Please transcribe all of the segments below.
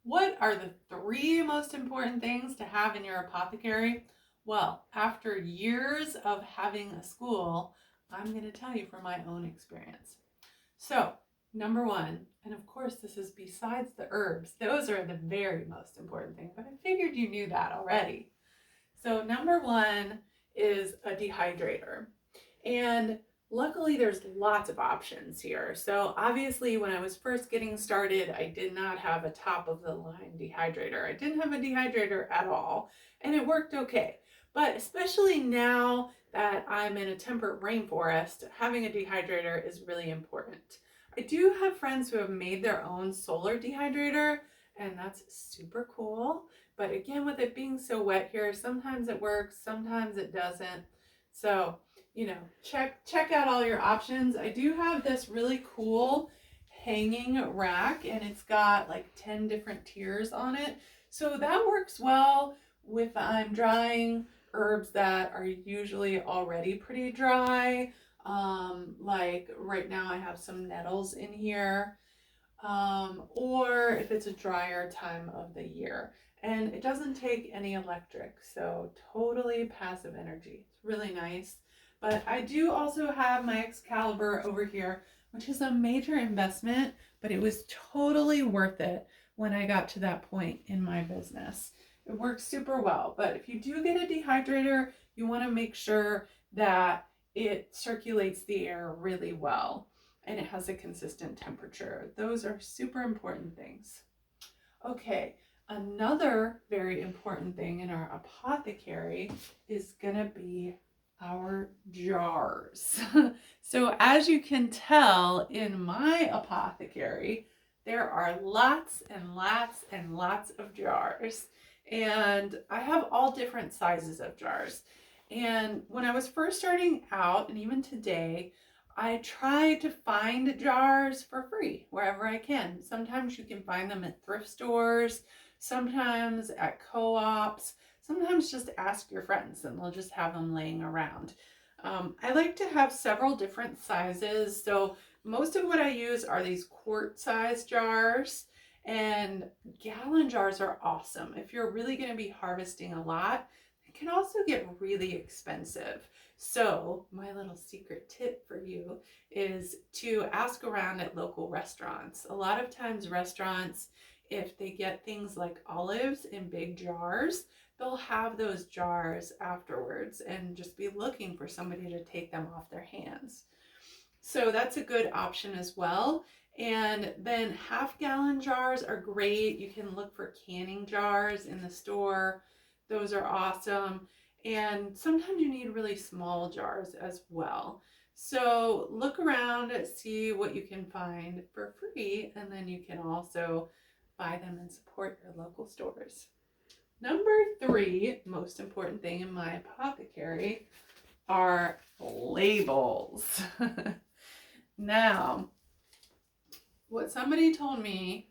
What are the three most important things to have in your apothecary? Well, after years of having a school, I'm going to tell you from my own experience. So, number one, and of course, this is besides the herbs, those are the very most important thing, but I figured you knew that already. So, number one is a dehydrator. And luckily, there's lots of options here. So, obviously, when I was first getting started, I did not have a top of the line dehydrator. I didn't have a dehydrator at all, and it worked okay. But especially now that I'm in a temperate rainforest, having a dehydrator is really important. I do have friends who have made their own solar dehydrator, and that's super cool. But again, with it being so wet here, sometimes it works, sometimes it doesn't. So, check out all your options. I do have this really cool hanging rack, and it's got like 10 different tiers on it. So that works well with I'm drying herbs that are usually already pretty dry. Like right now I have some nettles in here. Or if it's a drier time of the year. And it doesn't take any electric, so totally passive energy. It's really nice. But I do also have my Excalibur over here, which is a major investment, but it was totally worth it when I got to that point in my business. It works super well, but if you do get a dehydrator, you want to make sure that it circulates the air really well and it has a consistent temperature. Those are super important things. Okay, another very important thing in our apothecary is gonna be our jars. So as you can tell in my apothecary, there are lots and lots and lots of jars. And I have all different sizes of jars. And when I was first starting out, and even today, I try to find jars for free wherever I can. Sometimes you can find them at thrift stores, sometimes at co-ops, sometimes just ask your friends and they'll just have them laying around. I like to have several different sizes. So most of what I use are these quart size jars, and gallon jars are awesome. If you're really going to be harvesting a lot, it can also get really expensive. So, my little secret tip for you is to ask around at local restaurants. A lot of times, restaurants, if they get things like olives in big jars, they'll have those jars afterwards and just be looking for somebody to take them off their hands. So, that's a good option as well. And then half-gallon jars are great. You can look for canning jars in the store, those are awesome. And sometimes you need really small jars as well. So look around, see what you can find for free, and then you can also buy them and support your local stores. Number three, most important thing in my apothecary, are labels. Now, what somebody told me,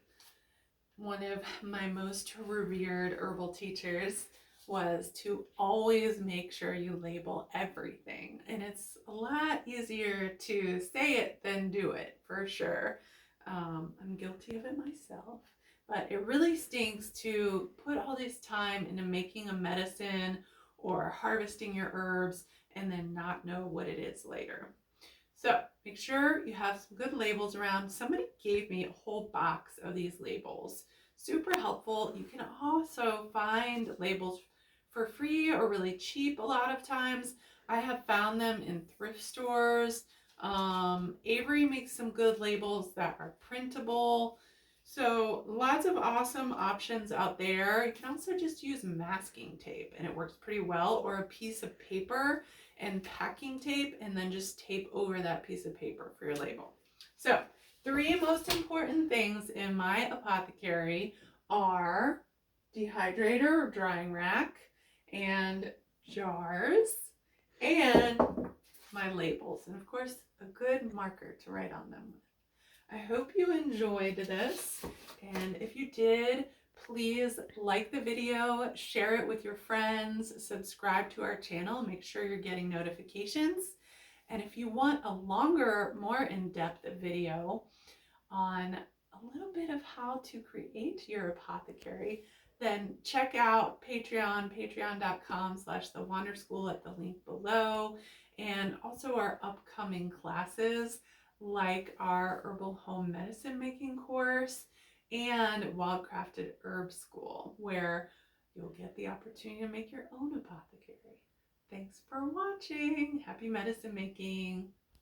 one of my most revered herbal teachers, was to always make sure you label everything. And it's a lot easier to say it than do it, for sure. I'm guilty of it myself, but it really stinks to put all this time into making a medicine or harvesting your herbs and then not know what it is later. So make sure you have some good labels around. Somebody gave me a whole box of these labels. Super helpful. You can also find labels for free or really cheap a lot of times. I have found them in thrift stores. Avery makes some good labels that are printable. So lots of awesome options out there. You can also just use masking tape and it works pretty well, or a piece of paper and packing tape, and then just tape over that piece of paper for your label. So, three most important things in my apothecary are dehydrator or drying rack, and jars, and my labels, and of course, a good marker to write on them. I hope you enjoyed this, and if you did, please like the video, share it with your friends, subscribe to our channel, make sure you're getting notifications. And if you want a longer, more in-depth video on a little bit of how to create your apothecary, then check out patreon.com/the Wander School at the link below, and also our upcoming classes like our herbal home medicine making course and Wildcrafted Herb School, where you'll get the opportunity to make your own apothecary. Thanks for watching. Happy medicine making.